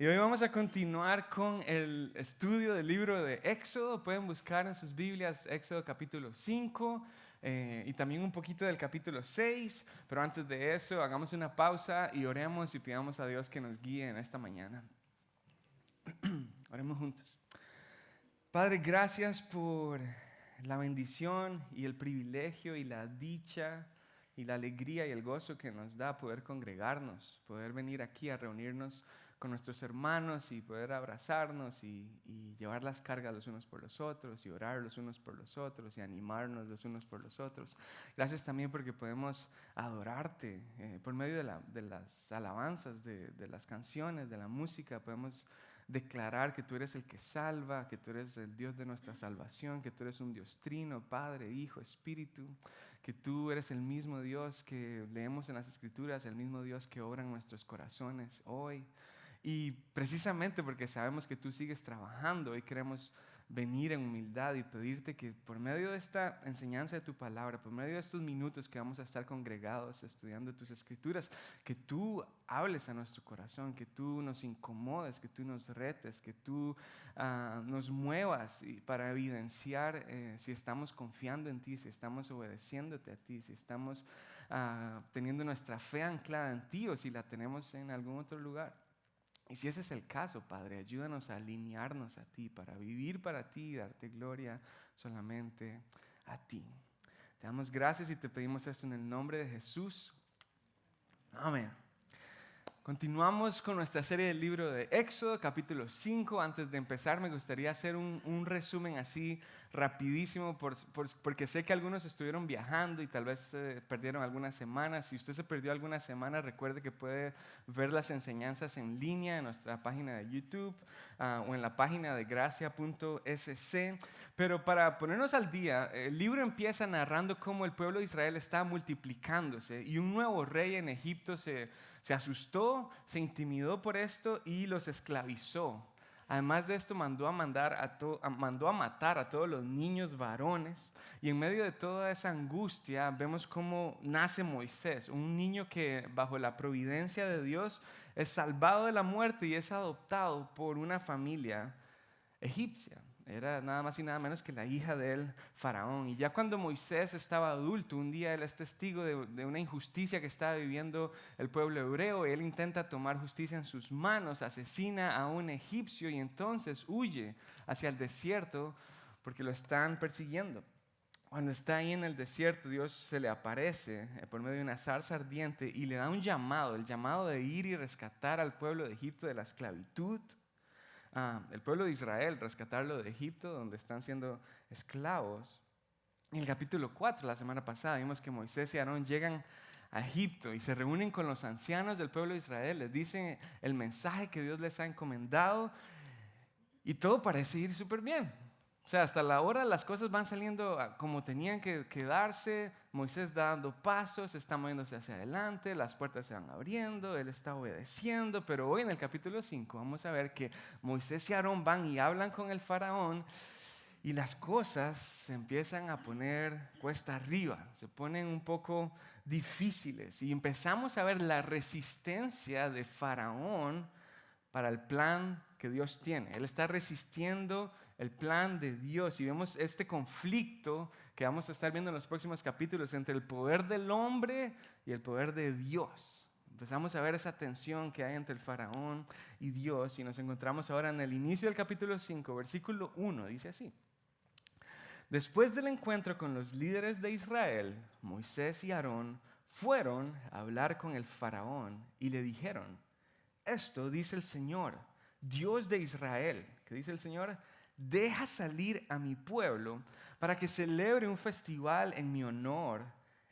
Y hoy vamos a continuar con el estudio del libro de Éxodo. Pueden buscar en sus Biblias Éxodo capítulo 5 y también un poquito del capítulo 6. Pero antes de eso, hagamos una pausa y oremos y pidamos a Dios que nos guíe en esta mañana. Oremos juntos. Padre, gracias por la bendición y el privilegio y la dicha y la alegría y el gozo que nos da poder congregarnos, poder venir aquí a reunirnos con nuestros hermanos y poder abrazarnos y llevar las cargas los unos por los otros y orar los unos por los otros y animarnos los unos por los otros. Gracias también porque podemos adorarte por medio de las alabanzas, de las canciones, de la música. Podemos declarar que tú eres el que salva, que tú eres el Dios de nuestra salvación, que tú eres un Dios trino, Padre, Hijo, Espíritu, que tú eres el mismo Dios que leemos en las Escrituras, el mismo Dios que obra en nuestros corazones hoy. Y precisamente porque sabemos que tú sigues trabajando y queremos venir en humildad y pedirte que por medio de esta enseñanza de tu palabra, por medio de estos minutos que vamos a estar congregados estudiando tus escrituras, que tú hables a nuestro corazón, que tú nos incomodes, que tú nos retes, que tú nos muevas para evidenciar si estamos confiando en ti, si estamos obedeciéndote a ti, si estamos teniendo nuestra fe anclada en ti o si la tenemos en algún otro lugar. Y si ese es el caso, Padre, ayúdanos a alinearnos a ti, para vivir para ti y darte gloria solamente a ti. Te damos gracias y te pedimos esto en el nombre de Jesús. Amén. Continuamos con nuestra serie del libro de Éxodo, capítulo 5. Antes de empezar, me gustaría hacer un resumen así rapidísimo, porque sé que algunos estuvieron viajando y tal vez perdieron algunas semanas. Si usted se perdió algunas semanas, recuerde que puede ver las enseñanzas en línea en nuestra página de YouTube o en la página de gracia.sc. Pero para ponernos al día, el libro empieza narrando cómo el pueblo de Israel está multiplicándose y un nuevo rey en Egipto se asustó, se intimidó por esto y los esclavizó. Además de esto, mandó a matar a todos los niños varones. Y en medio de toda esa angustia, vemos cómo nace Moisés, un niño que bajo la providencia de Dios es salvado de la muerte y es adoptado por una familia egipcia. Era nada más y nada menos que la hija del faraón. Y ya cuando Moisés estaba adulto, un día él es testigo de una injusticia que estaba viviendo el pueblo hebreo. Y él intenta tomar justicia en sus manos, asesina a un egipcio y entonces huye hacia el desierto porque lo están persiguiendo. Cuando está ahí en el desierto, Dios se le aparece por medio de una zarza ardiente y le da un llamado, el llamado de ir y rescatar al pueblo de Egipto de la esclavitud. El pueblo de Israel, rescatarlo de Egipto, donde están siendo esclavos. En el capítulo 4, la semana pasada, vimos que Moisés y Aarón llegan a Egipto y se reúnen con los ancianos del pueblo de Israel, les dicen el mensaje que Dios les ha encomendado y todo parece ir súper bien. O sea, hasta la hora las cosas van saliendo como tenían que darse. Moisés está dando pasos, está moviéndose hacia adelante, las puertas se van abriendo, él está obedeciendo. Pero hoy en el capítulo 5 vamos a ver que Moisés y Aarón van y hablan con el faraón y las cosas se empiezan a poner cuesta arriba, se ponen un poco difíciles y empezamos a ver la resistencia de faraón para el plan que Dios tiene. Él está resistiendo el plan de Dios y vemos este conflicto que vamos a estar viendo en los próximos capítulos entre el poder del hombre y el poder de Dios. Empezamos a ver esa tensión que hay entre el faraón y Dios y nos encontramos ahora en el inicio del capítulo 5, versículo 1, dice así. Después del encuentro con los líderes de Israel, Moisés y Aarón fueron a hablar con el faraón y le dijeron: esto dice el Señor, Dios de Israel. ¿Qué dice el Señor? Deja salir a mi pueblo para que celebre un festival en mi honor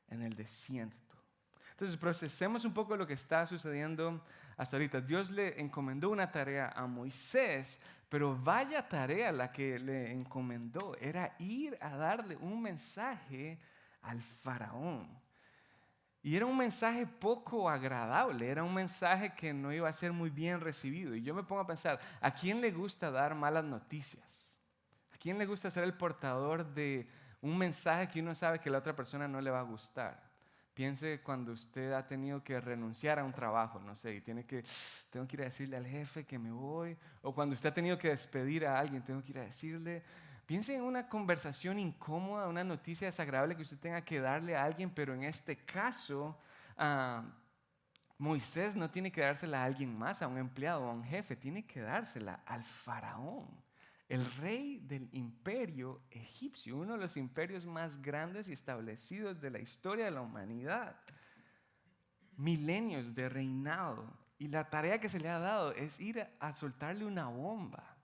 en el desierto. Entonces procesemos un poco lo que está sucediendo hasta ahorita. Dios le encomendó una tarea a Moisés, pero vaya tarea la que le encomendó. Era ir a darle un mensaje al faraón. Y era un mensaje poco agradable, era un mensaje que no iba a ser muy bien recibido. Y yo me pongo a pensar, ¿a quién le gusta dar malas noticias? ¿A quién le gusta ser el portador de un mensaje que uno sabe que la otra persona no le va a gustar? Piense cuando usted ha tenido que renunciar a un trabajo, no sé, y tengo que ir a decirle al jefe que me voy, o cuando usted ha tenido que despedir a alguien, tengo que ir a decirle. Piense en una conversación incómoda, una noticia desagradable que usted tenga que darle a alguien, pero en este caso, Moisés no tiene que dársela a alguien más, a un empleado o a un jefe, tiene que dársela al faraón, el rey del imperio egipcio, uno de los imperios más grandes y establecidos de la historia de la humanidad. Milenios de reinado, y la tarea que se le ha dado es ir a soltarle una bomba.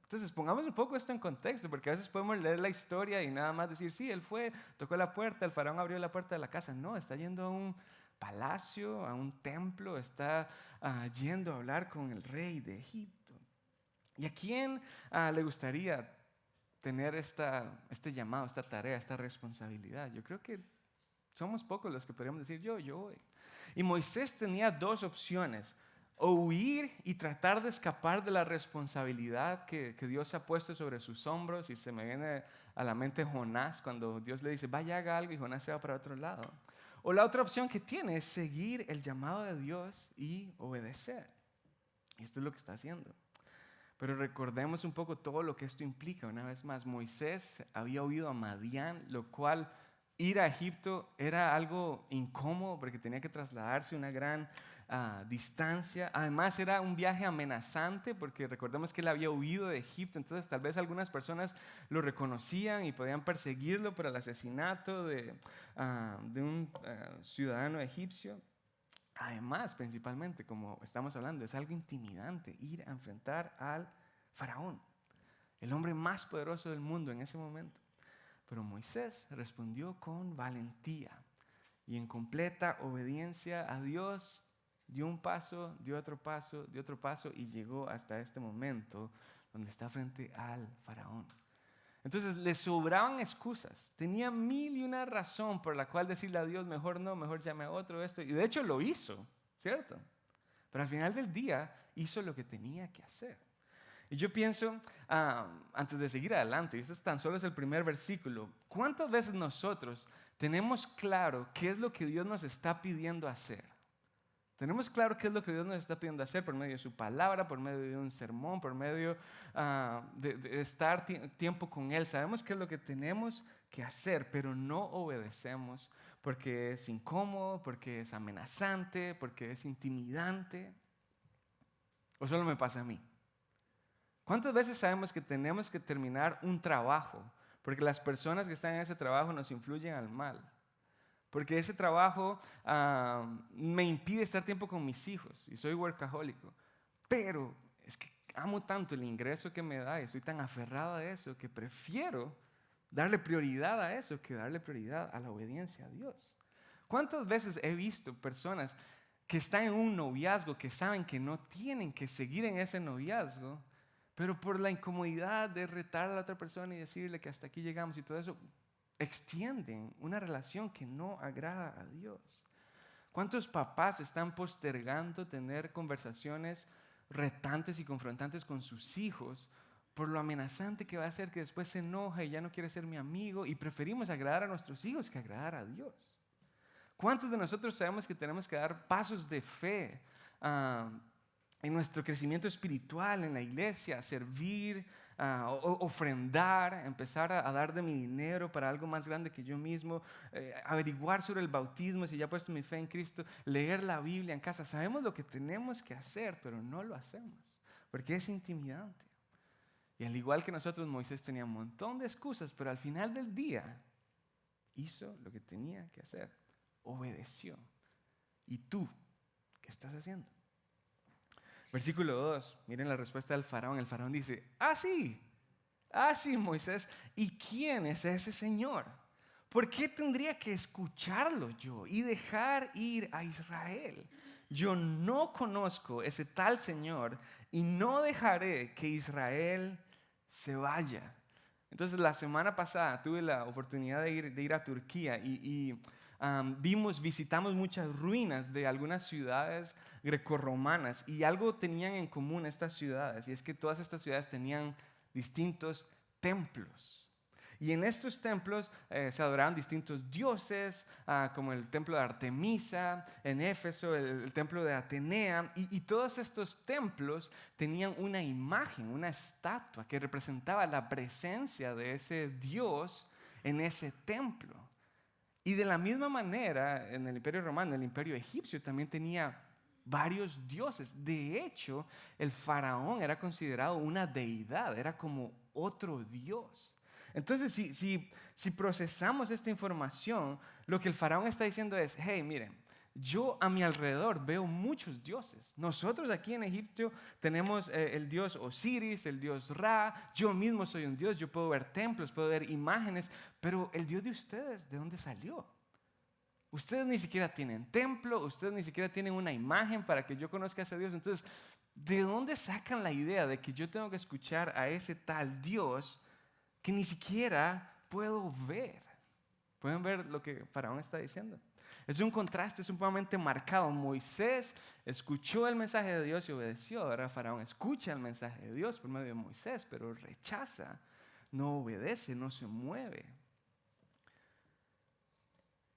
Entonces pongamos un poco esto en contexto, porque a veces podemos leer la historia y nada más decir, sí, él fue, tocó la puerta, el faraón abrió la puerta de la casa. No, está yendo a un palacio, a un templo, está yendo a hablar con el rey de Egipto. ¿Y a quién le gustaría tener este llamado, esta tarea, esta responsabilidad? Yo creo que somos pocos los que podríamos decir, yo voy. Y Moisés tenía dos opciones: o huir y tratar de escapar de la responsabilidad que Dios ha puesto sobre sus hombros. Y se me viene a la mente Jonás, cuando Dios le dice, vaya, haga algo, y Jonás se va para otro lado. O la otra opción que tiene es seguir el llamado de Dios y obedecer. Y esto es lo que está haciendo. Pero recordemos un poco todo lo que esto implica. Una vez más, Moisés había huido a Madián, lo cual ir a Egipto era algo incómodo porque tenía que trasladarse una gran distancia. Además era un viaje amenazante porque recordemos que él había huido de Egipto. Entonces tal vez algunas personas lo reconocían y podían perseguirlo por el asesinato de un ciudadano egipcio. Además, principalmente, como estamos hablando, es algo intimidante ir a enfrentar al faraón, el hombre más poderoso del mundo en ese momento. Pero Moisés respondió con valentía y en completa obediencia a Dios. Dio un paso, dio otro paso, dio otro paso y llegó hasta este momento donde está frente al faraón. Entonces le sobraban excusas, tenía 1001 razón por la cual decirle a Dios, mejor no, mejor llame a otro esto. Y de hecho lo hizo, ¿cierto? Pero al final del día hizo lo que tenía que hacer. Y yo pienso, antes de seguir adelante, y esto tan solo es el primer versículo, ¿cuántas veces nosotros tenemos claro qué es lo que Dios nos está pidiendo hacer? Tenemos claro qué es lo que Dios nos está pidiendo hacer por medio de su palabra, por medio de un sermón, por medio de estar tiempo con Él. Sabemos qué es lo que tenemos que hacer, pero no obedecemos porque es incómodo, porque es amenazante, porque es intimidante. ¿O solo me pasa a mí? ¿Cuántas veces sabemos que tenemos que terminar un trabajo porque las personas que están en ese trabajo nos influyen al mal? Porque ese trabajo me impide estar tiempo con mis hijos y soy workahólico. Pero es que amo tanto el ingreso que me da y estoy tan aferrado a eso que prefiero darle prioridad a eso que darle prioridad a la obediencia a Dios. ¿Cuántas veces he visto personas que están en un noviazgo, que saben que no tienen que seguir en ese noviazgo, pero por la incomodidad de retar a la otra persona y decirle que hasta aquí llegamos y todo eso, extienden una relación que no agrada a Dios? ¿Cuántos papás están postergando tener conversaciones retantes y confrontantes con sus hijos por lo amenazante que va a ser que después se enoja y ya no quiere ser mi amigo, y preferimos agradar a nuestros hijos que agradar a Dios? ¿Cuántos de nosotros sabemos que tenemos que dar pasos de fe en nuestro crecimiento espiritual, en la iglesia, servir, ofrendar, empezar a dar de mi dinero para algo más grande que yo mismo, averiguar sobre el bautismo, si ya he puesto mi fe en Cristo, leer la Biblia en casa? Sabemos lo que tenemos que hacer, pero no lo hacemos, porque es intimidante. Y al igual que nosotros, Moisés tenía un montón de excusas, pero al final del día hizo lo que tenía que hacer, obedeció. ¿Y tú qué estás haciendo? Versículo 2, miren la respuesta del faraón. El faraón dice, sí, Moisés, ¿y quién es ese Señor? ¿Por qué tendría que escucharlo yo y dejar ir a Israel? Yo no conozco ese tal Señor y no dejaré que Israel se vaya. Entonces la semana pasada tuve la oportunidad de ir a Turquía y visitamos muchas ruinas de algunas ciudades grecorromanas, y algo tenían en común estas ciudades, y es que todas estas ciudades tenían distintos templos. Y en estos templos se adoraban distintos dioses, como el templo de Artemisa, en Éfeso, el templo de Atenea. Y todos estos templos tenían una imagen, una estatua que representaba la presencia de ese dios en ese templo. Y de la misma manera, en el Imperio Romano, el Imperio Egipcio también tenía varios dioses. De hecho, el faraón era considerado una deidad, era como otro dios. Entonces, si procesamos esta información, lo que el faraón está diciendo es, hey, miren, yo a mi alrededor veo muchos dioses. Nosotros aquí en Egipto tenemos el dios Osiris, el dios Ra. Yo mismo soy un dios, yo puedo ver templos, puedo ver imágenes, pero el dios de ustedes, ¿de dónde salió? Ustedes ni siquiera tienen templo, ustedes ni siquiera tienen una imagen para que yo conozca a ese Dios. Entonces, ¿de dónde sacan la idea de que yo tengo que escuchar a ese tal Dios que ni siquiera puedo ver? ¿Pueden ver lo que Faraón está diciendo? Es un contraste sumamente marcado. Moisés escuchó el mensaje de Dios y obedeció. Ahora Faraón escucha el mensaje de Dios por medio de Moisés, pero rechaza, no obedece, no se mueve.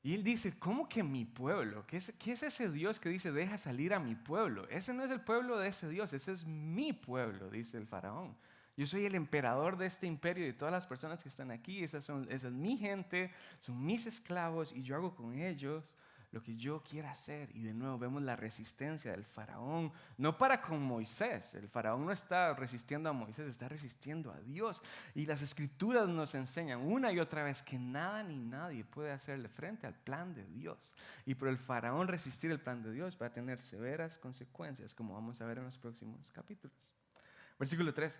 Y él dice, ¿cómo que mi pueblo? ¿Qué es ese Dios que dice, deja salir a mi pueblo? Ese no es el pueblo de ese Dios, ese es mi pueblo, dice el faraón. Yo soy el emperador de este imperio y de todas las personas que están aquí. Esa es mi gente, son mis esclavos y yo hago con ellos lo que yo quiera hacer. Y de nuevo vemos la resistencia del faraón, no para con Moisés. El faraón no está resistiendo a Moisés, está resistiendo a Dios. Y las escrituras nos enseñan una y otra vez que nada ni nadie puede hacerle frente al plan de Dios. Y por el faraón resistir el plan de Dios va a tener severas consecuencias, como vamos a ver en los próximos capítulos. Versículo 3.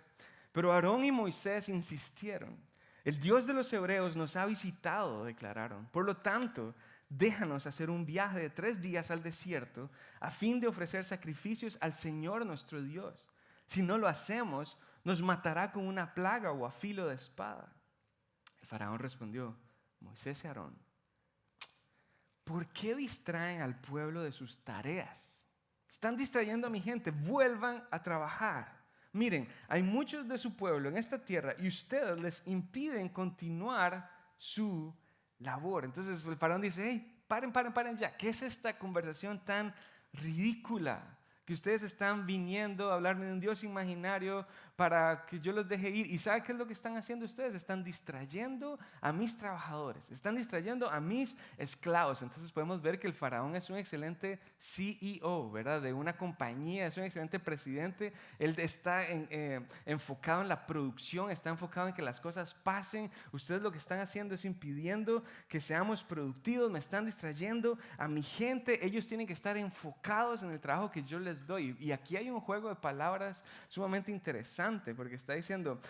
Pero Aarón y Moisés insistieron. El Dios de los hebreos nos ha visitado, declararon. Por lo tanto, déjanos hacer un viaje de 3 días al desierto a fin de ofrecer sacrificios al Señor nuestro Dios. Si no lo hacemos, nos matará con una plaga o a filo de espada. El faraón respondió, Moisés y Aarón, ¿por qué distraen al pueblo de sus tareas? Están distrayendo a mi gente, vuelvan a trabajar. Miren, hay muchos de su pueblo en esta tierra y ustedes les impiden continuar su labor. Entonces el faraón dice, hey, paren ya. ¿Qué es esta conversación tan ridícula? Que ustedes están viniendo a hablarme de un Dios imaginario para que yo los deje ir. ¿Y sabe qué es lo que están haciendo ustedes? Están distrayendo a mis trabajadores, están distrayendo a mis esclavos. Entonces podemos ver que el faraón es un excelente CEO, ¿verdad? De una compañía, es un excelente presidente. Él está enfocado en la producción, está enfocado en que las cosas pasen. Ustedes lo que están haciendo es impidiendo que seamos productivos, me están distrayendo a mi gente. Ellos tienen que estar enfocados en el trabajo que yo les doy. Y aquí hay un juego de palabras sumamente interesante, porque está diciendo,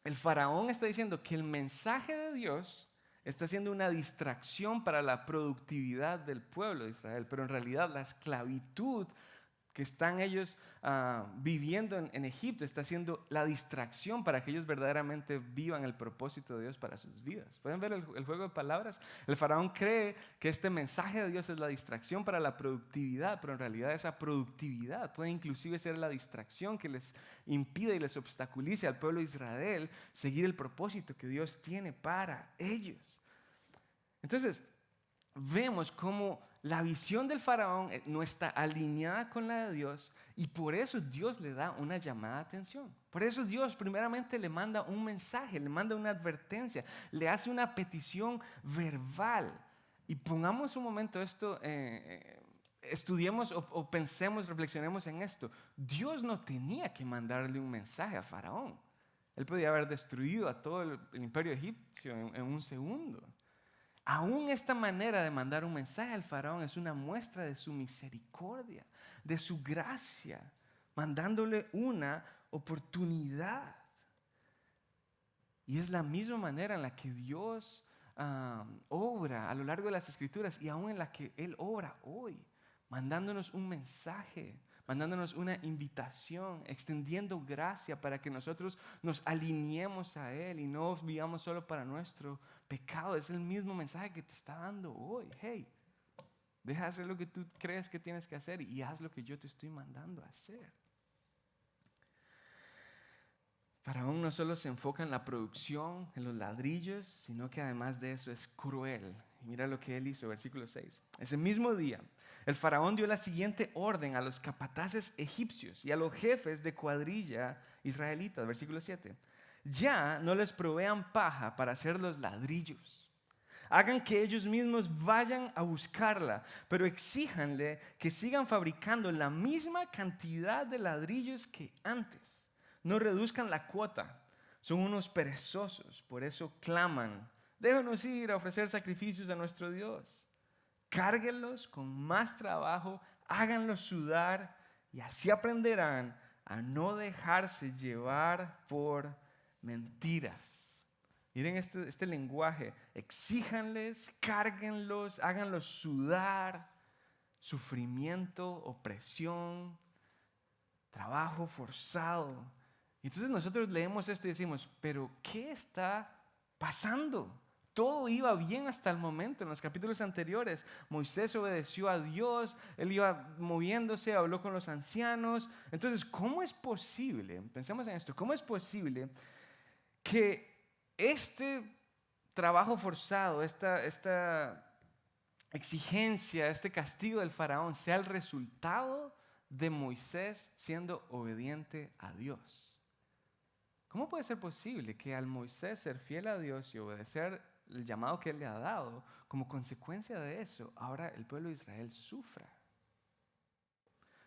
el faraón está diciendo que el mensaje de Dios está siendo una distracción para la productividad del pueblo de Israel, pero en realidad la esclavitud que están ellos viviendo en Egipto está siendo la distracción para que ellos verdaderamente vivan el propósito de Dios para sus vidas. ¿Pueden ver el juego de palabras? El faraón cree que este mensaje de Dios es la distracción para la productividad, pero en realidad esa productividad puede inclusive ser la distracción que les impide y les obstaculice al pueblo de Israel seguir el propósito que Dios tiene para ellos. Entonces, vemos cómo la visión del faraón no está alineada con la de Dios y por eso Dios le da una llamada de atención. Por eso Dios primeramente le manda un mensaje, le manda una advertencia, le hace una petición verbal. Y pongamos un momento esto, estudiemos o pensemos, reflexionemos en esto. Dios no tenía que mandarle un mensaje a faraón. Él podía haber destruido a todo el imperio egipcio en un segundo. Aún esta manera de mandar un mensaje al faraón es una muestra de su misericordia, de su gracia, mandándole una oportunidad. Y es la misma manera en la que Dios obra a lo largo de las Escrituras y aún en la que Él obra hoy, mandándonos un mensaje, mandándonos una invitación, extendiendo gracia para que nosotros nos alineemos a Él y no vivamos solo para nuestro pecado. Es el mismo mensaje que te está dando hoy. Hey, deja de hacer lo que tú crees que tienes que hacer y haz lo que yo te estoy mandando a hacer. Faraón no solo se enfoca en la producción, en los ladrillos, sino que además de eso es cruel. Y mira lo que él hizo, versículo 6. Ese mismo día, el faraón dio la siguiente orden a los capataces egipcios y a los jefes de cuadrilla israelitas, versículo 7. Ya no les provean paja para hacer los ladrillos. Hagan que ellos mismos vayan a buscarla, pero exíjanle que sigan fabricando la misma cantidad de ladrillos que antes. No reduzcan la cuota, son unos perezosos, por eso claman. Déjanos ir a ofrecer sacrificios a nuestro Dios. Cárguenlos con más trabajo, háganlos sudar y así aprenderán a no dejarse llevar por mentiras. Miren este lenguaje, exíjanles, cárguenlos, háganlos sudar, sufrimiento, opresión, trabajo forzado. Y entonces nosotros leemos esto y decimos, pero ¿qué está pasando? Todo iba bien hasta el momento. En los capítulos anteriores, Moisés obedeció a Dios, él iba moviéndose, habló con los ancianos. Entonces, ¿cómo es posible? Pensemos en esto, ¿cómo es posible que este trabajo forzado, esta exigencia, este castigo del faraón sea el resultado de Moisés siendo obediente a Dios? ¿Cómo puede ser posible que al Moisés ser fiel a Dios y obedecer el llamado que Él le ha dado, como consecuencia de eso, ahora el pueblo de Israel sufra?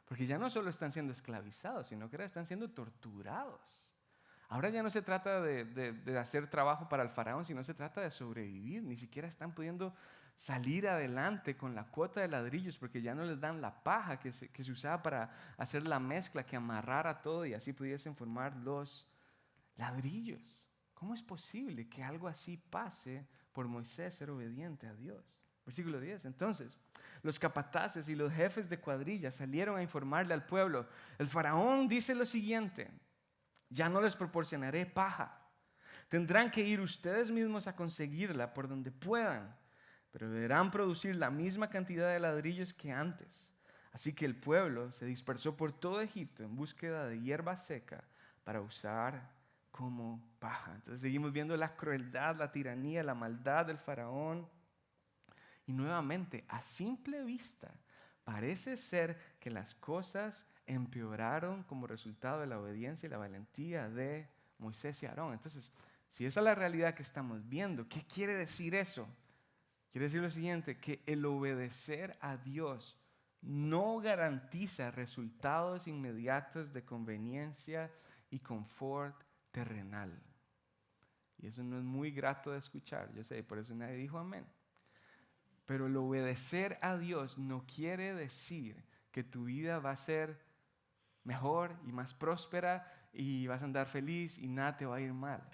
Porque ya no solo están siendo esclavizados, sino que ahora están siendo torturados. Ahora ya no se trata de hacer trabajo para el faraón, sino se trata de sobrevivir. Ni siquiera están pudiendo salir adelante con la cuota de ladrillos porque ya no les dan la paja que se usaba para hacer la mezcla, que amarrara todo y así pudiesen formar los ladrillos. ¿Cómo es posible que algo así pase por Moisés ser obediente a Dios? Versículo 10. Entonces, los capataces y los jefes de cuadrilla salieron a informarle al pueblo. El faraón dice lo siguiente: ya no les proporcionaré paja. Tendrán que ir ustedes mismos a conseguirla por donde puedan, pero deberán producir la misma cantidad de ladrillos que antes. Así que el pueblo se dispersó por todo Egipto en búsqueda de hierba seca para usar como paja. Entonces seguimos viendo la crueldad, la tiranía, la maldad del faraón. Y nuevamente, a simple vista, parece ser que las cosas empeoraron como resultado de la obediencia y la valentía de Moisés y Aarón. Entonces, si esa es la realidad que estamos viendo, ¿qué quiere decir eso? Quiere decir lo siguiente, que el obedecer a Dios no garantiza resultados inmediatos de conveniencia y confort terrenal. Y eso no es muy grato de escuchar, yo sé, por eso nadie dijo amén. Pero el obedecer a Dios no quiere decir que tu vida va a ser mejor y más próspera y vas a andar feliz y nada te va a ir mal.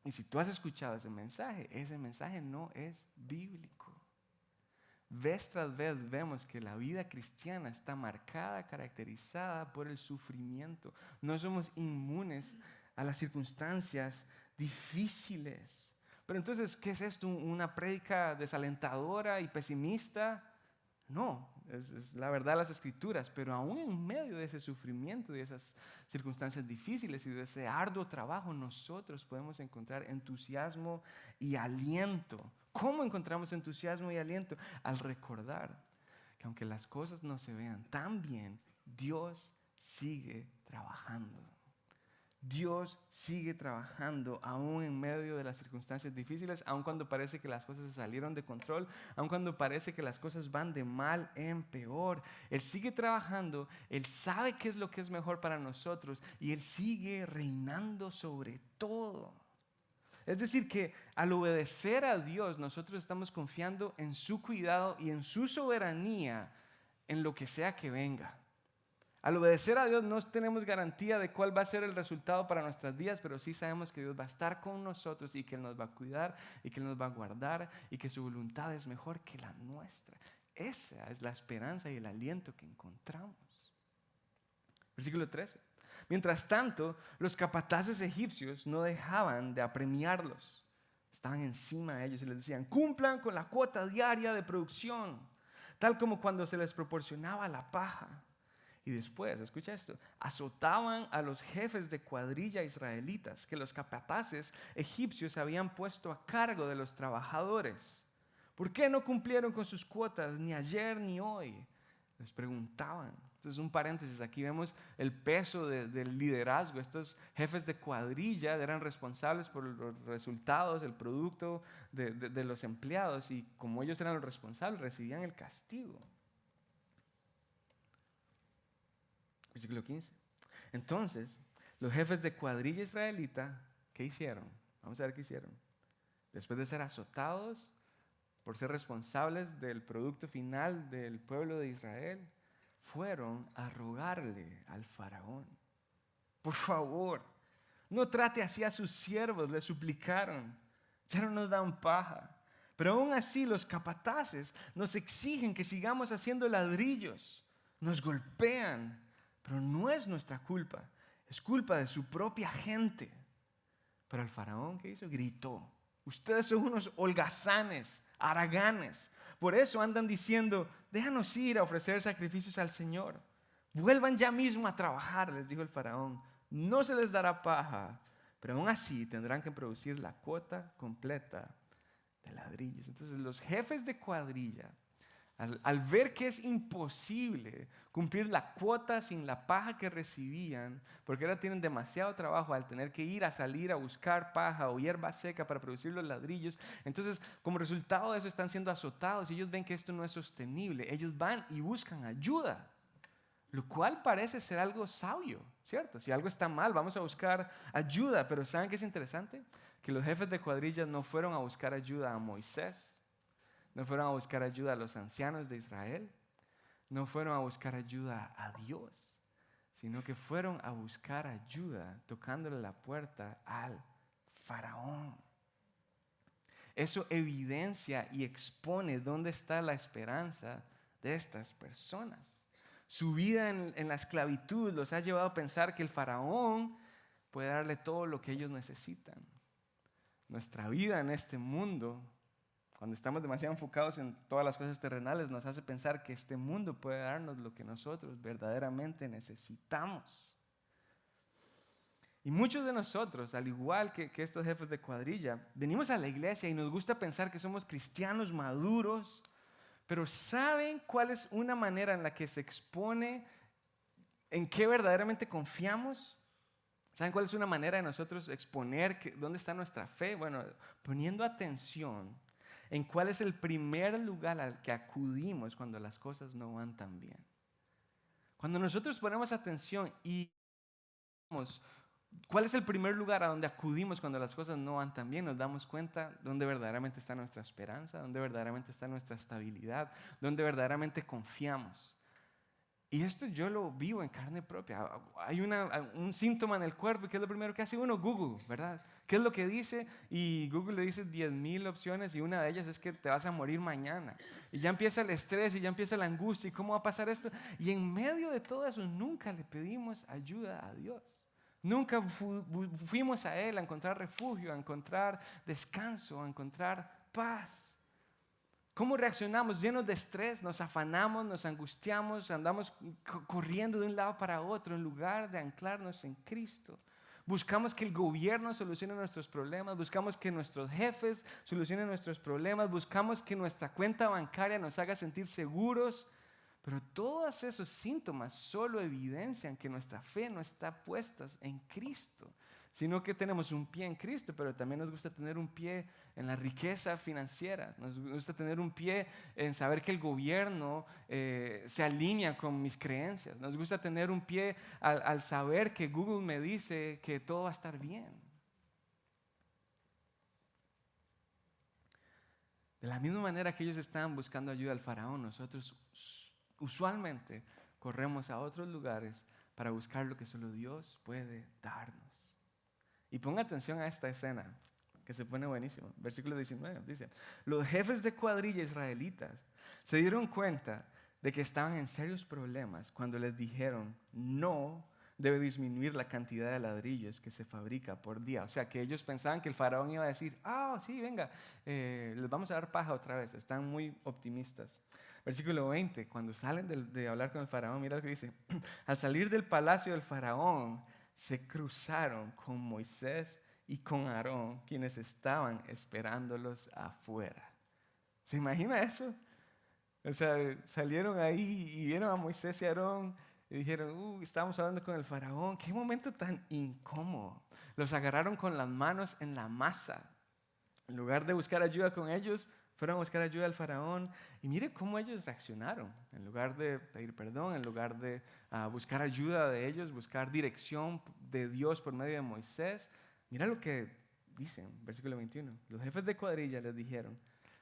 Y si tú has escuchado ese mensaje no es bíblico. Vez tras vez vemos que la vida cristiana está marcada, caracterizada por el sufrimiento. No somos inmunes a las circunstancias difíciles. Pero entonces, ¿qué es esto? ¿Una prédica desalentadora y pesimista? No, es la verdad de las Escrituras, pero aún en medio de ese sufrimiento, de esas circunstancias difíciles y de ese arduo trabajo, nosotros podemos encontrar entusiasmo y aliento. ¿Cómo encontramos entusiasmo y aliento? Al recordar que aunque las cosas no se vean tan bien, Dios sigue trabajando. Dios sigue trabajando aún en medio de las circunstancias difíciles, aun cuando parece que las cosas se salieron de control, aun cuando parece que las cosas van de mal en peor. Él sigue trabajando, Él sabe qué es lo que es mejor para nosotros y Él sigue reinando sobre todo. Es decir, que al obedecer a Dios, nosotros estamos confiando en su cuidado y en su soberanía en lo que sea que venga. Al obedecer a Dios no tenemos garantía de cuál va a ser el resultado para nuestras vidas, pero sí sabemos que Dios va a estar con nosotros y que Él nos va a cuidar y que Él nos va a guardar y que su voluntad es mejor que la nuestra. Esa es la esperanza y el aliento que encontramos. Versículo 13. Mientras tanto, los capataces egipcios no dejaban de apremiarlos. Estaban encima de ellos y les decían: cumplan con la cuota diaria de producción, tal como cuando se les proporcionaba la paja. Y después, escucha esto, azotaban a los jefes de cuadrilla israelitas que los capataces egipcios habían puesto a cargo de los trabajadores. ¿Por qué no cumplieron con sus cuotas ni ayer ni hoy? Les preguntaban. Entonces, un paréntesis, aquí vemos el peso del liderazgo. Estos jefes de cuadrilla eran responsables por los resultados, el producto de los empleados, y como ellos eran los responsables, recibían el castigo. Versículo 15. Entonces, los jefes de cuadrilla israelita, ¿qué hicieron? Vamos a ver qué hicieron. Después de ser azotados por ser responsables del producto final del pueblo de Israel, fueron a rogarle al faraón: por favor, no trate así a sus siervos. Le suplicaron: ya no nos dan paja, pero aún así los capataces nos exigen que sigamos haciendo ladrillos, nos golpean, pero no es nuestra culpa, es culpa de su propia gente. Pero el faraón, ¿qué hizo? Gritó: ustedes son unos holgazanes, haraganes. Por eso andan diciendo: déjanos ir a ofrecer sacrificios al Señor. Vuelvan ya mismo a trabajar, les dijo el faraón. No se les dará paja, pero aún así tendrán que producir la cuota completa de ladrillos. Entonces los jefes de cuadrilla, al ver que es imposible cumplir la cuota sin la paja que recibían, porque ahora tienen demasiado trabajo al tener que salir a buscar paja o hierba seca para producir los ladrillos, entonces como resultado de eso están siendo azotados y ellos ven que esto no es sostenible. Ellos van y buscan ayuda, lo cual parece ser algo sabio, ¿cierto? Si algo está mal, vamos a buscar ayuda. Pero ¿saben qué es interesante? Que los jefes de cuadrillas no fueron a buscar ayuda a Moisés, no fueron a buscar ayuda a los ancianos de Israel, no fueron a buscar ayuda a Dios, sino que fueron a buscar ayuda tocándole la puerta al faraón. Eso evidencia y expone dónde está la esperanza de estas personas. Su vida en la esclavitud los ha llevado a pensar que el faraón puede darle todo lo que ellos necesitan. Nuestra vida en este mundo, cuando estamos demasiado enfocados en todas las cosas terrenales, nos hace pensar que este mundo puede darnos lo que nosotros verdaderamente necesitamos. Y muchos de nosotros, al igual que estos jefes de cuadrilla, venimos a la iglesia y nos gusta pensar que somos cristianos maduros, pero ¿saben cuál es una manera en la que se expone en qué verdaderamente confiamos? ¿Saben cuál es una manera de nosotros exponer dónde está nuestra fe? Bueno, poniendo atención en cuál es el primer lugar al que acudimos cuando las cosas no van tan bien. Cuando nosotros ponemos atención y vemos cuál es el primer lugar a donde acudimos cuando las cosas no van tan bien, nos damos cuenta dónde verdaderamente está nuestra esperanza, dónde verdaderamente está nuestra estabilidad, dónde verdaderamente confiamos. Y esto yo lo vivo en carne propia. Hay un síntoma en el cuerpo, ¿qué es lo primero que hace uno? Google, ¿verdad? ¿Qué es lo que dice? Y Google le dice 10,000 opciones y una de ellas es que te vas a morir mañana. Y ya empieza el estrés y ya empieza la angustia. ¿Y cómo va a pasar esto? Y en medio de todo eso nunca le pedimos ayuda a Dios. Nunca fuimos a Él a encontrar refugio, a encontrar descanso, a encontrar paz. ¿Cómo reaccionamos? Llenos de estrés, nos afanamos, nos angustiamos, andamos corriendo de un lado para otro en lugar de anclarnos en Cristo. Buscamos que el gobierno solucione nuestros problemas, buscamos que nuestros jefes solucionen nuestros problemas, buscamos que nuestra cuenta bancaria nos haga sentir seguros, pero todos esos síntomas solo evidencian que nuestra fe no está puesta en Cristo, sino que tenemos un pie en Cristo, pero también nos gusta tener un pie en la riqueza financiera, nos gusta tener un pie en saber que el gobierno se alinea con mis creencias, nos gusta tener un pie al saber que Google me dice que todo va a estar bien. De la misma manera que ellos estaban buscando ayuda al faraón, nosotros usualmente corremos a otros lugares para buscar lo que solo Dios puede darnos. Y ponga atención a esta escena, que se pone buenísimo. Versículo 19 dice: los jefes de cuadrilla israelitas se dieron cuenta de que estaban en serios problemas cuando les dijeron: no debe disminuir la cantidad de ladrillos que se fabrica por día. O sea, que ellos pensaban que el faraón iba a decir: sí, venga, les vamos a dar paja otra vez. Están muy optimistas. Versículo 20, cuando salen de hablar con el faraón, mira lo que dice. Al salir del palacio del faraón, se cruzaron con Moisés y con Aarón, quienes estaban esperándolos afuera. ¿Se imagina eso? O sea, salieron ahí y vieron a Moisés y Aarón y dijeron, estábamos hablando con el faraón. Qué momento tan incómodo. Los agarraron con las manos en la masa. En lugar de buscar ayuda con ellos, fueron a buscar ayuda al faraón. Y mire cómo ellos reaccionaron. En lugar de pedir perdón, en lugar de buscar ayuda de ellos, buscar dirección de Dios por medio de Moisés. Mira lo que dicen, versículo 21. Los jefes de cuadrilla les dijeron,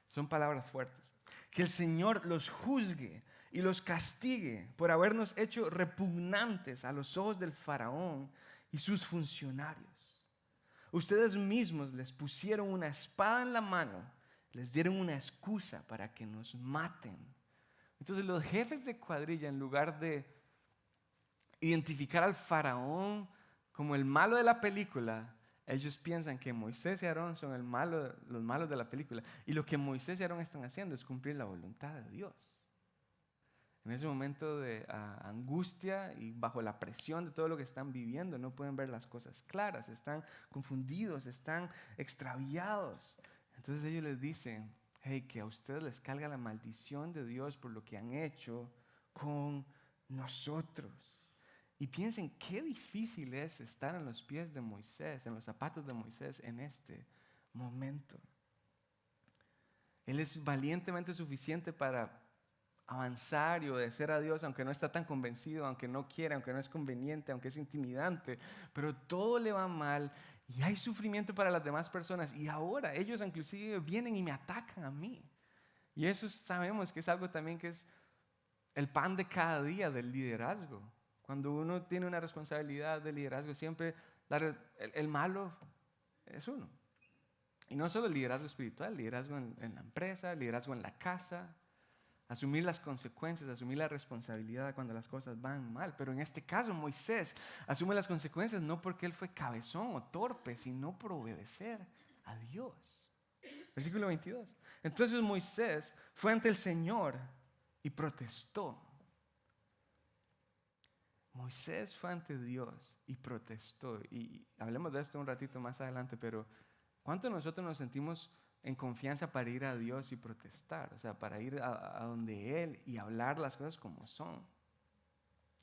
son palabras fuertes, que el Señor los juzgue y los castigue por habernos hecho repugnantes a los ojos del faraón y sus funcionarios. Ustedes mismos les pusieron una espada en la mano, les dieron una excusa para que nos maten. Entonces los jefes de cuadrilla, en lugar de identificar al faraón como el malo de la película, ellos piensan que Moisés y Aarón son los malos de la película. Y lo que Moisés y Aarón están haciendo es cumplir la voluntad de Dios. En ese momento de angustia y bajo la presión de todo lo que están viviendo, no pueden ver las cosas claras, están confundidos, están extraviados. Entonces ellos les dicen, hey, que a ustedes les carga la maldición de Dios por lo que han hecho con nosotros. Y piensen qué difícil es estar en los pies de Moisés, en los zapatos de Moisés en este momento. Él es valientemente suficiente para avanzar y obedecer a Dios, aunque no está tan convencido, aunque no quiere, aunque no es conveniente, aunque es intimidante, pero todo le va mal y hay sufrimiento para las demás personas. Y ahora ellos inclusive vienen y me atacan a mí. Y eso sabemos que es algo también que es el pan de cada día del liderazgo. Cuando uno tiene una responsabilidad de liderazgo, siempre el malo es uno. Y no solo el liderazgo espiritual, liderazgo en la empresa, liderazgo en la casa, asumir las consecuencias, asumir la responsabilidad cuando las cosas van mal. Pero en este caso Moisés asume las consecuencias no porque él fue cabezón o torpe, sino por obedecer a Dios. Versículo 22. Entonces Moisés fue ante el Señor y protestó. Moisés fue ante Dios y protestó. Y hablemos de esto un ratito más adelante, pero ¿cuánto nosotros nos sentimos en confianza para ir a Dios y protestar? O sea, para ir a donde Él y hablar las cosas como son.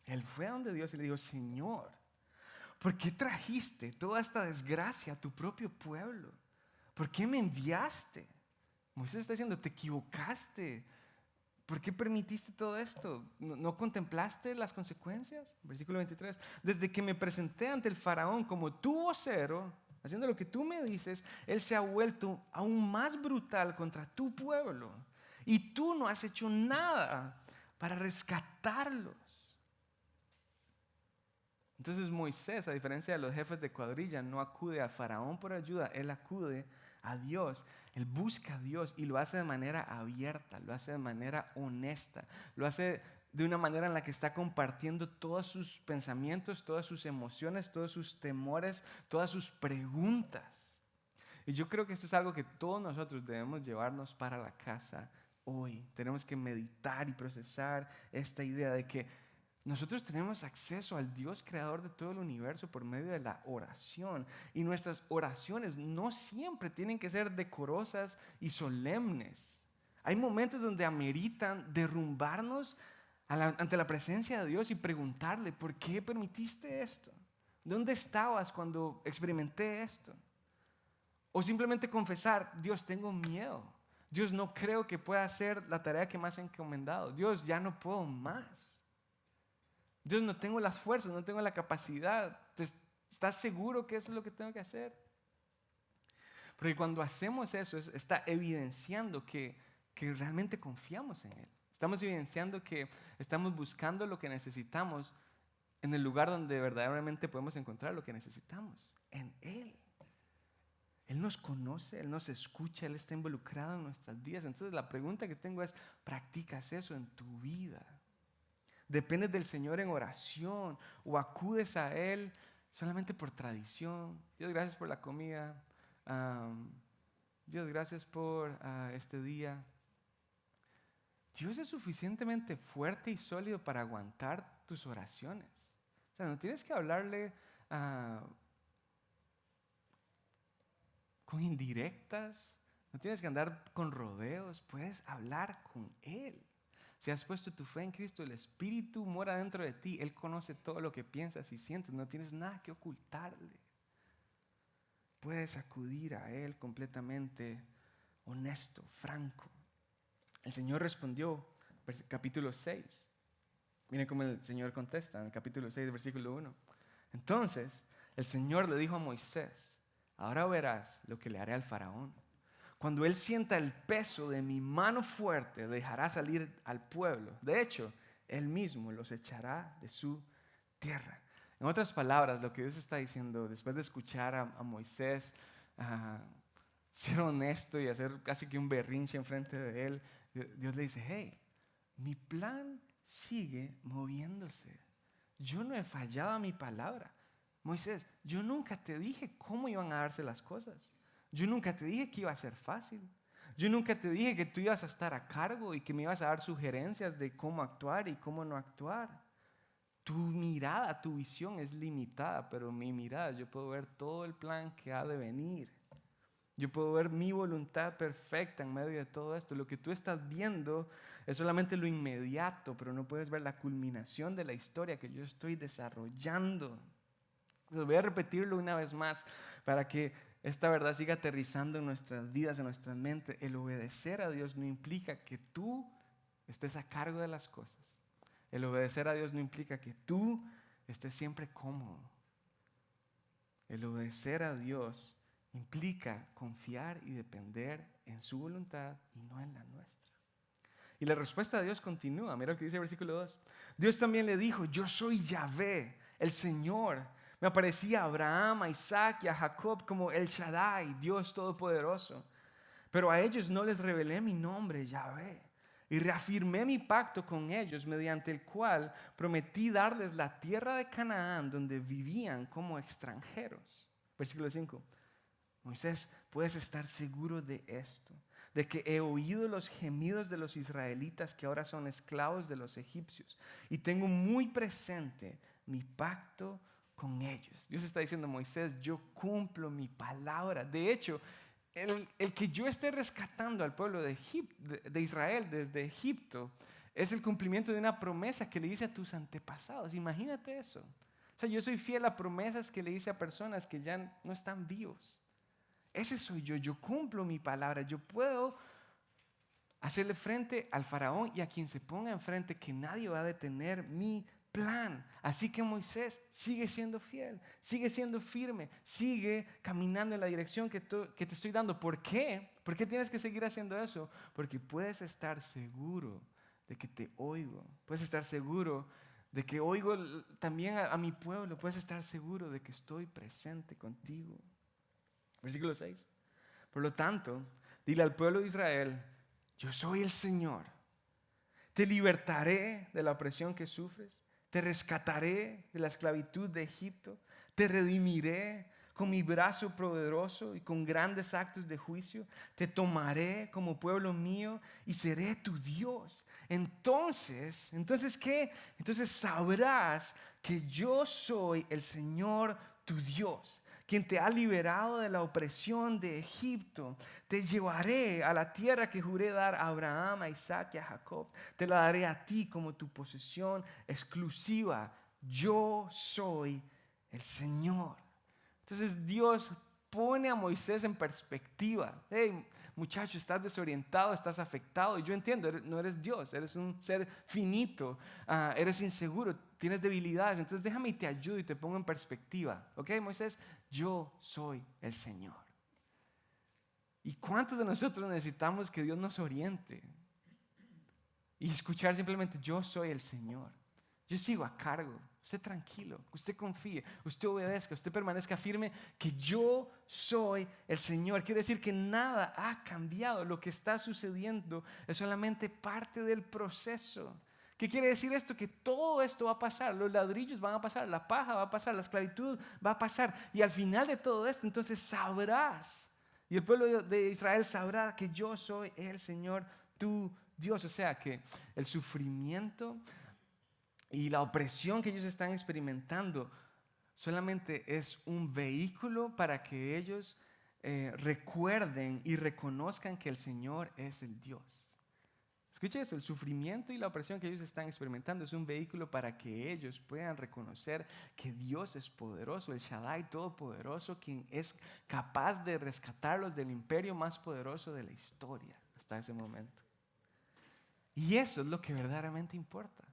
Él fue a donde Dios y le dijo, Señor, ¿por qué trajiste toda esta desgracia a tu propio pueblo? ¿Por qué me enviaste? Moisés está diciendo, te equivocaste. ¿Por qué permitiste todo esto? ¿No contemplaste las consecuencias? Versículo 23. Desde que me presenté ante el faraón como tu vocero, haciendo lo que tú me dices, él se ha vuelto aún más brutal contra tu pueblo. Y tú no has hecho nada para rescatarlos. Entonces Moisés, a diferencia de los jefes de cuadrilla, no acude a faraón por ayuda, él acude a Dios. Él busca a Dios y lo hace de manera abierta, lo hace de manera honesta, lo hace de una manera en la que está compartiendo todos sus pensamientos, todas sus emociones, todos sus temores, todas sus preguntas. Y yo creo que esto es algo que todos nosotros debemos llevarnos para la casa hoy. Tenemos que meditar y procesar esta idea de que nosotros tenemos acceso al Dios creador de todo el universo por medio de la oración. Y nuestras oraciones no siempre tienen que ser decorosas y solemnes. Hay momentos donde ameritan derrumbarnos ante la presencia de Dios y preguntarle, ¿por qué permitiste esto? ¿Dónde estabas cuando experimenté esto? O simplemente confesar, Dios, tengo miedo. Dios, no creo que pueda hacer la tarea que me has encomendado. Dios, ya no puedo más. Dios, no tengo las fuerzas, no tengo la capacidad. ¿Estás seguro que eso es lo que tengo que hacer? Porque cuando hacemos eso, está evidenciando que realmente confiamos en Él. Estamos evidenciando que estamos buscando lo que necesitamos en el lugar donde verdaderamente podemos encontrar lo que necesitamos, en Él. Él nos conoce, Él nos escucha, Él está involucrado en nuestras vidas. Entonces la pregunta que tengo es, ¿practicas eso en tu vida? ¿Dependes del Señor en oración o acudes a Él solamente por tradición? Dios, gracias por la comida. Dios, gracias por este día. Dios es suficientemente fuerte y sólido para aguantar tus oraciones. O sea, no tienes que hablarle con indirectas, no tienes que andar con rodeos, puedes hablar con Él. Si has puesto tu fe en Cristo, el Espíritu mora dentro de ti. Él conoce todo lo que piensas y sientes. No tienes nada que ocultarle. Puedes acudir a Él completamente honesto, franco. El Señor respondió, capítulo 6. Miren cómo el Señor contesta en el capítulo 6, versículo 1. Entonces, el Señor le dijo a Moisés: ahora verás lo que le haré al faraón. Cuando él sienta el peso de mi mano fuerte, dejará salir al pueblo. De hecho, él mismo los echará de su tierra. En otras palabras, lo que Dios está diciendo, después de escuchar a Moisés ser honesto y hacer casi que un berrinche enfrente de él, Dios le dice: hey, mi plan sigue moviéndose. Yo no he fallado a mi palabra. Moisés, yo nunca te dije cómo iban a darse las cosas. Yo nunca te dije que iba a ser fácil. Yo nunca te dije que tú ibas a estar a cargo y que me ibas a dar sugerencias de cómo actuar y cómo no actuar. Tu mirada, tu visión es limitada, pero mi mirada, yo puedo ver todo el plan que ha de venir. Yo puedo ver mi voluntad perfecta en medio de todo esto. Lo que tú estás viendo es solamente lo inmediato, pero no puedes ver la culminación de la historia que yo estoy desarrollando. Entonces voy a repetirlo una vez más para que esta verdad siga aterrizando en nuestras vidas, en nuestras mentes. El obedecer a Dios no implica que tú estés a cargo de las cosas. El obedecer a Dios no implica que tú estés siempre cómodo. El obedecer a Dios implica confiar y depender en su voluntad y no en la nuestra. Y la respuesta de Dios continúa. Mira lo que dice el versículo 2. Dios también le dijo: yo soy Yahvé, el Señor. Me aparecía a Abraham, a Isaac y a Jacob como El Shaddai, Dios Todopoderoso. Pero a ellos no les revelé mi nombre, Yahvé. Y reafirmé mi pacto con ellos, mediante el cual prometí darles la tierra de Canaán, donde vivían como extranjeros. Versículo 5. Moisés, puedes estar seguro de esto, de que he oído los gemidos de los israelitas que ahora son esclavos de los egipcios, y tengo muy presente mi pacto con ellos. Dios está diciendo: Moisés, yo cumplo mi palabra. De hecho, el que yo esté rescatando al pueblo de Israel desde Egipto es el cumplimiento de una promesa que le hice a tus antepasados. Imagínate eso. O sea, yo soy fiel a promesas que le hice a personas que ya no están vivos. Ese soy yo. Yo cumplo mi palabra. Yo puedo hacerle frente al faraón y a quien se ponga enfrente, que nadie va a detener mi plan. Así que Moisés, sigue siendo fiel, sigue siendo firme, sigue caminando en la dirección que te estoy dando. ¿Por qué? ¿Por qué tienes que seguir haciendo eso? Porque puedes estar seguro de que te oigo. Puedes estar seguro de que oigo también a mi pueblo. Puedes estar seguro de que estoy presente contigo. Versículo 6. Por lo tanto, dile al pueblo de Israel: yo soy el Señor. Te libertaré de la opresión que sufres. Te rescataré de la esclavitud de Egipto. Te redimiré con mi brazo poderoso y con grandes actos de juicio. Te tomaré como pueblo mío y seré tu Dios. Entonces, ¿qué? Entonces sabrás que yo soy el Señor tu Dios, quien te ha liberado de la opresión de Egipto. Te llevaré a la tierra que juré dar a Abraham, a Isaac y a Jacob. Te la daré a ti como tu posesión exclusiva. Yo soy el Señor. Entonces Dios pone a Moisés en perspectiva. Hey, muchacho, estás desorientado, estás afectado. Y yo entiendo, no eres Dios, eres un ser finito, eres inseguro, tienes debilidades. Entonces déjame y te ayudo y te pongo en perspectiva. ¿Ok, Moisés? Yo soy el Señor. ¿Y cuántos de nosotros necesitamos que Dios nos oriente? Y escuchar simplemente: yo soy el Señor. Yo sigo a cargo. Usted tranquilo, usted confíe, usted obedezca, usted permanezca firme, que yo soy el Señor. Quiere decir que nada ha cambiado. Lo que está sucediendo es solamente parte del proceso. ¿Qué quiere decir esto? Que todo esto va a pasar. Los ladrillos van a pasar, la paja va a pasar, la esclavitud va a pasar. Y al final de todo esto, entonces sabrás, y el pueblo de Israel sabrá, que yo soy el Señor, tu Dios. O sea que el sufrimiento y la opresión que ellos están experimentando solamente es un vehículo para que ellos recuerden y reconozcan que el Señor es el Dios. Escuche eso, el sufrimiento y la opresión que ellos están experimentando es un vehículo para que ellos puedan reconocer que Dios es poderoso, el Shaddai todopoderoso, quien es capaz de rescatarlos del imperio más poderoso de la historia hasta ese momento. Y eso es lo que verdaderamente importa,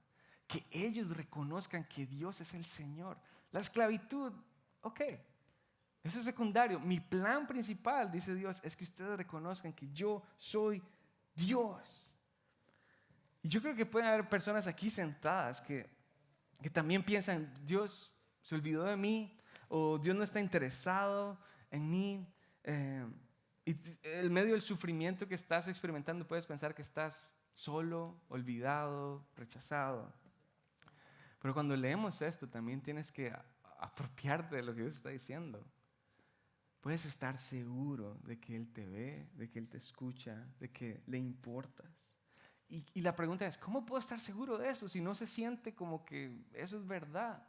que ellos reconozcan que Dios es el Señor. La esclavitud, ok, eso es secundario. Mi plan principal, dice Dios, es que ustedes reconozcan que yo soy Dios. Y yo creo que pueden haber personas aquí sentadas que también piensan, Dios se olvidó de mí, o Dios no está interesado en mí. Y en medio del sufrimiento que estás experimentando, puedes pensar que estás solo, olvidado, rechazado. Pero cuando leemos esto, también tienes que apropiarte de lo que Dios está diciendo. Puedes estar seguro de que Él te ve, de que Él te escucha, de que le importas. Y la pregunta es, ¿cómo puedo estar seguro de eso si no se siente como que eso es verdad?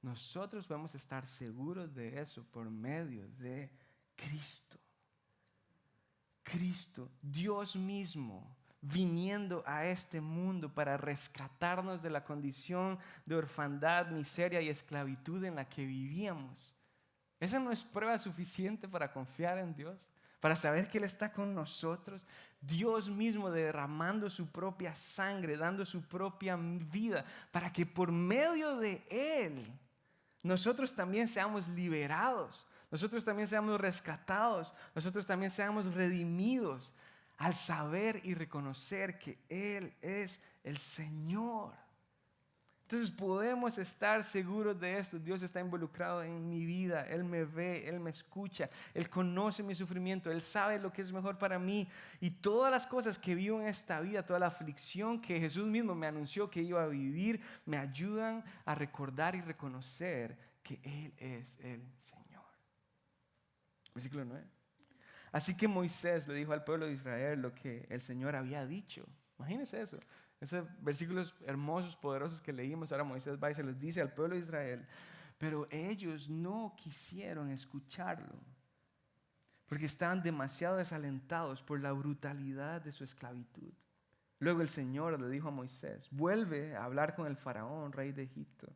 Nosotros vamos a estar seguros de eso por medio de Cristo. Cristo, Dios mismo, viniendo a este mundo para rescatarnos de la condición de orfandad, miseria y esclavitud en la que vivíamos. ¿Esa no es prueba suficiente para confiar en Dios? Para saber que Él está con nosotros. Dios mismo derramando su propia sangre, dando su propia vida, para que por medio de Él nosotros también seamos liberados, nosotros también seamos rescatados, nosotros también seamos redimidos al saber y reconocer que Él es el Señor. Entonces podemos estar seguros de esto. Dios está involucrado en mi vida. Él me ve, Él me escucha. Él conoce mi sufrimiento. Él sabe lo que es mejor para mí. Y todas las cosas que vivo en esta vida, toda la aflicción que Jesús mismo me anunció que iba a vivir, me ayudan a recordar y reconocer que Él es el Señor. Versículo 9. Así que Moisés le dijo al pueblo de Israel lo que el Señor había dicho. Imagínense eso. Esos versículos hermosos, poderosos que leímos, ahora Moisés va y se los dice al pueblo de Israel. Pero ellos no quisieron escucharlo, porque estaban demasiado desalentados por la brutalidad de su esclavitud. Luego el Señor le dijo a Moisés, vuelve a hablar con el faraón, rey de Egipto,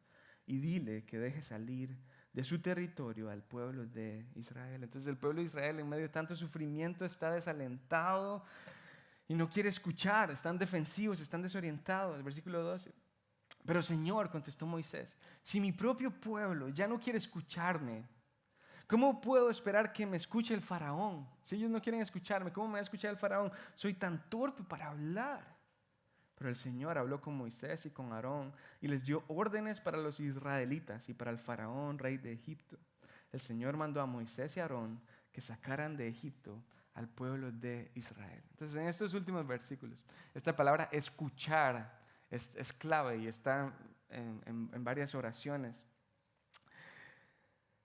y dile que deje salir de su territorio al pueblo de Israel. Entonces el pueblo de Israel, en medio de tanto sufrimiento, está desalentado y no quiere escuchar, están defensivos, están desorientados. El versículo 12. Pero Señor, contestó Moisés, si mi propio pueblo ya no quiere escucharme, ¿cómo puedo esperar que me escuche el faraón? Si ellos no quieren escucharme, ¿cómo me va a escuchar el faraón? Soy tan torpe para hablar. Pero el Señor habló con Moisés y con Aarón y les dio órdenes para los israelitas y para el faraón, rey de Egipto. El Señor mandó a Moisés y a Aarón que sacaran de Egipto al pueblo de Israel. Entonces, en estos últimos versículos, esta palabra escuchar es clave y está en varias oraciones.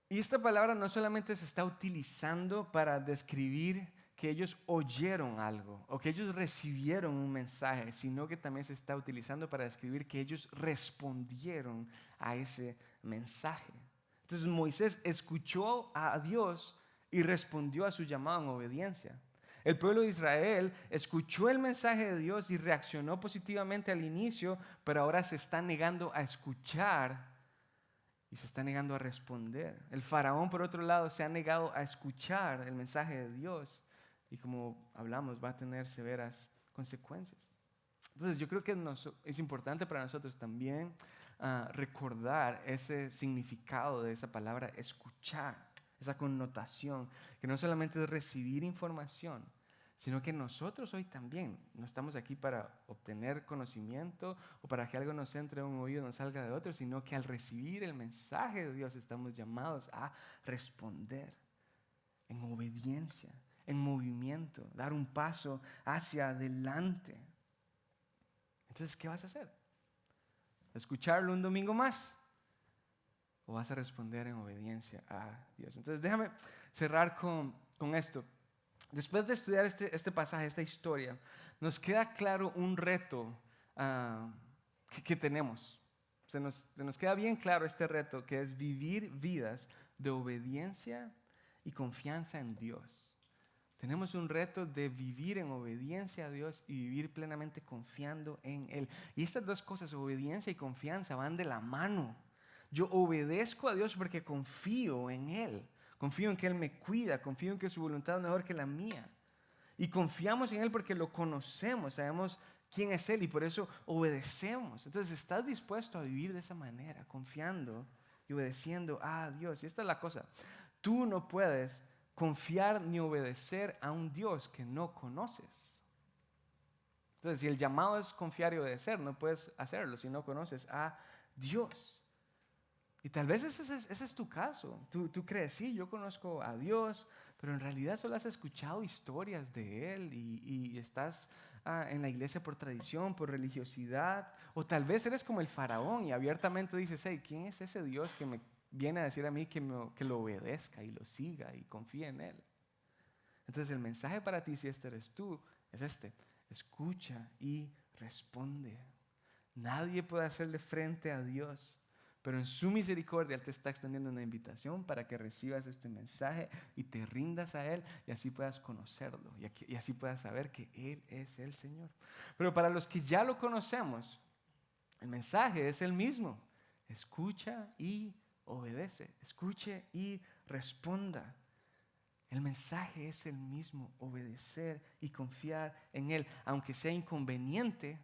Y esta palabra no solamente se está utilizando para describir que ellos oyeron algo o que ellos recibieron un mensaje, sino que también se está utilizando para describir que ellos respondieron a ese mensaje. Entonces Moisés escuchó a Dios y respondió a su llamado en obediencia. El pueblo de Israel escuchó el mensaje de Dios y reaccionó positivamente al inicio, pero ahora se está negando a escuchar y se está negando a responder. El faraón, por otro lado, se ha negado a escuchar el mensaje de Dios y, como hablamos, va a tener severas consecuencias. Entonces yo creo que es importante para nosotros también recordar ese significado de esa palabra escuchar, esa connotación, que no solamente es recibir información, sino que nosotros hoy también no estamos aquí para obtener conocimiento o para que algo nos entre en un oído y nos salga de otro, sino que al recibir el mensaje de Dios estamos llamados a responder en obediencia, en movimiento, dar un paso hacia adelante. Entonces, ¿qué vas a hacer? ¿Escucharlo un domingo más? ¿O vas a responder en obediencia a Dios? Entonces, déjame cerrar con esto. Después de estudiar este pasaje, esta historia, nos queda claro un reto que tenemos. Se nos queda bien claro este reto, que es vivir vidas de obediencia y confianza en Dios. Tenemos un reto de vivir en obediencia a Dios y vivir plenamente confiando en Él. Y estas dos cosas, obediencia y confianza, van de la mano. Yo obedezco a Dios porque confío en Él. Confío en que Él me cuida, confío en que su voluntad es mejor que la mía. Y confiamos en Él porque lo conocemos, sabemos quién es Él y por eso obedecemos. Entonces, ¿estás dispuesto a vivir de esa manera, confiando y obedeciendo a Dios? Y esta es la cosa, tú no puedes confiar ni obedecer a un Dios que no conoces. Entonces, si el llamado es confiar y obedecer, no puedes hacerlo si no conoces a Dios. Y tal vez ese es tu caso. Tú crees, sí, yo conozco a Dios, pero en realidad solo has escuchado historias de Él y estás en la iglesia por tradición, por religiosidad. O tal vez eres como el faraón y abiertamente dices, hey, ¿quién es ese Dios que me viene a decir a mí que lo obedezca y lo siga y confíe en Él? Entonces el mensaje para ti, si este eres tú, es este: escucha y responde. Nadie puede hacerle frente a Dios, pero en su misericordia Él te está extendiendo una invitación para que recibas este mensaje y te rindas a Él y así puedas conocerlo y así puedas saber que Él es el Señor. Pero para los que ya lo conocemos, el mensaje es el mismo: escucha y obedece, escuche y responda. El mensaje es el mismo: obedecer y confiar en Él, aunque sea inconveniente,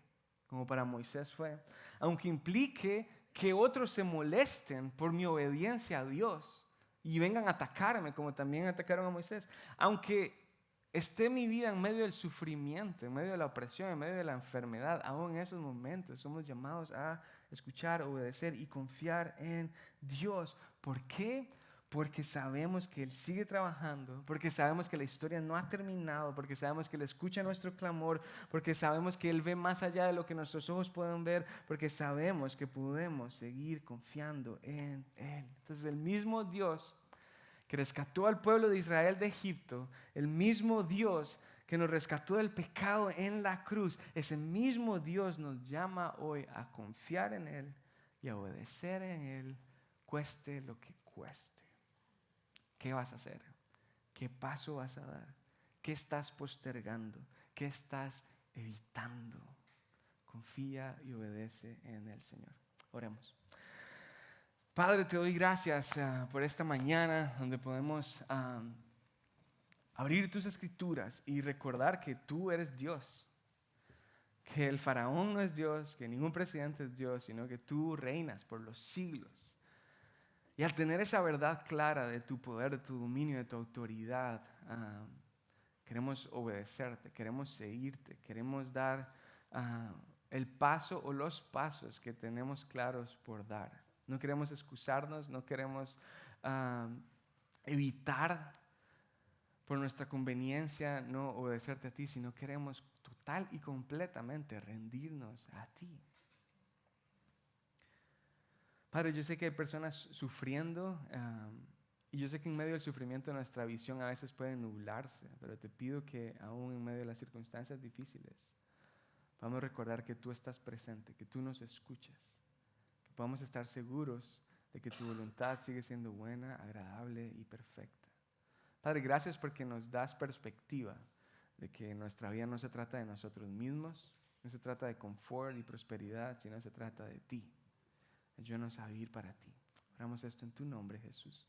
como para Moisés fue, aunque implique que otros se molesten por mi obediencia a Dios y vengan a atacarme, como también atacaron a Moisés, aunque esté mi vida en medio del sufrimiento, en medio de la opresión, en medio de la enfermedad, aún en esos momentos somos llamados a escuchar, obedecer y confiar en Dios. ¿Por qué? Porque sabemos que Él sigue trabajando, porque sabemos que la historia no ha terminado, porque sabemos que Él escucha nuestro clamor, porque sabemos que Él ve más allá de lo que nuestros ojos pueden ver, porque sabemos que podemos seguir confiando en Él. Entonces el mismo Dios que rescató al pueblo de Israel de Egipto, el mismo Dios que nos rescató del pecado en la cruz, ese mismo Dios nos llama hoy a confiar en Él y a obedecer en Él, cueste lo que cueste. ¿Qué vas a hacer? ¿Qué paso vas a dar? ¿Qué estás postergando? ¿Qué estás evitando? Confía y obedece en el Señor. Oremos. Padre, te doy gracias por esta mañana donde podemos abrir tus escrituras y recordar que tú eres Dios. Que el faraón no es Dios, que ningún presidente es Dios, sino que tú reinas por los siglos. Y al tener esa verdad clara de tu poder, de tu dominio, de tu autoridad, queremos obedecerte, queremos seguirte, queremos dar el paso o los pasos que tenemos claros por dar. No queremos excusarnos, no queremos evitar por nuestra conveniencia no obedecerte a ti, sino queremos total y completamente rendirnos a ti. Padre, yo sé que hay personas sufriendo y yo sé que en medio del sufrimiento nuestra visión a veces puede nublarse, pero te pido que aún en medio de las circunstancias difíciles podamos recordar que tú estás presente, que tú nos escuchas, que podamos estar seguros de que tu voluntad sigue siendo buena, agradable y perfecta. Padre, gracias porque nos das perspectiva de que nuestra vida no se trata de nosotros mismos, no se trata de confort y prosperidad, sino se trata de ti. Ayúdanos a vivir para ti. Oramos esto en tu nombre, Jesús.